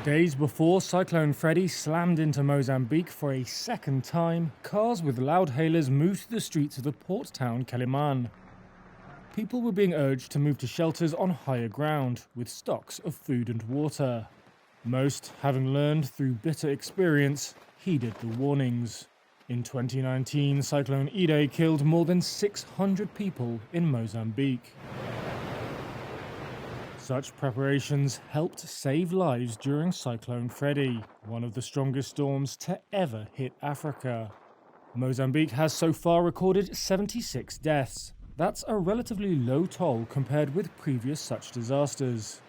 Days before Cyclone Freddy slammed into Mozambique for a second time, cars with loudhailers moved to the streets of the port town Quelimane. People were being urged to move to shelters on higher ground, with stocks of food and water. Most, having learned through bitter experience, heeded the warnings. In 2019, Cyclone Idai killed more than 600 people in Mozambique. Such preparations helped save lives during Cyclone Freddy, one of the strongest storms to ever hit Africa. Mozambique has so far recorded 76 deaths. That's a relatively low toll compared with previous such disasters.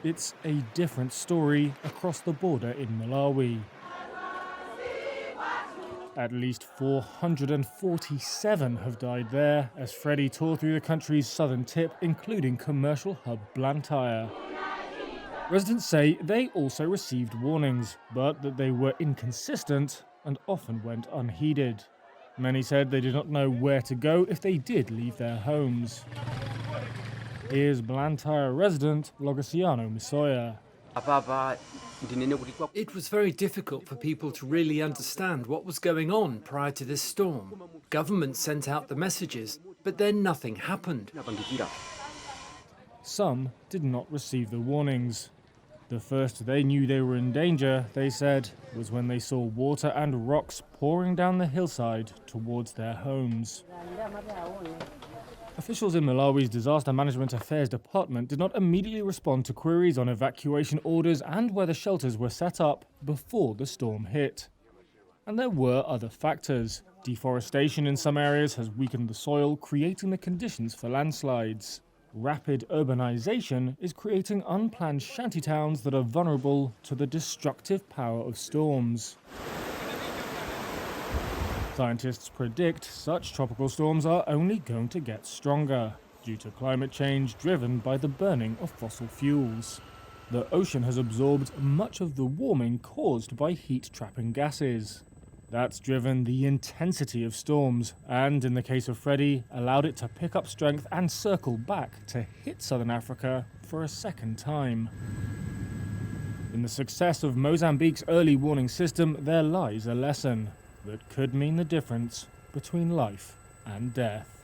It's a different story across the border in Malawi. At least 447 have died there as Freddy tore through the country's southern tip, including commercial hub Blantyre. Residents say they also received warnings, but that they were inconsistent and often went unheeded. Many said they did not know where to go if they did leave their homes. Here's Blantyre resident Logosiano Misoya. It was very difficult for people to really understand what was going on prior to this storm. Government sent out the messages, but then nothing happened. Some did not receive the warnings. The first they knew they were in danger, they said, was when they saw water and rocks pouring down the hillside towards their homes. Officials in Malawi's Disaster Management Affairs Department did not immediately respond to queries on evacuation orders and whether shelters were set up before the storm hit. And there were other factors. Deforestation in some areas has weakened the soil, creating the conditions for landslides. Rapid urbanization is creating unplanned shantytowns that are vulnerable to the destructive power of storms. Scientists predict such tropical storms are only going to get stronger due to climate change driven by the burning of fossil fuels. The ocean has absorbed much of the warming caused by heat-trapping gases. That's driven the intensity of storms and, in the case of Freddy, allowed it to pick up strength and circle back to hit southern Africa for a second time. In the success of Mozambique's early warning system, there lies a lesson that could mean the difference between life and death.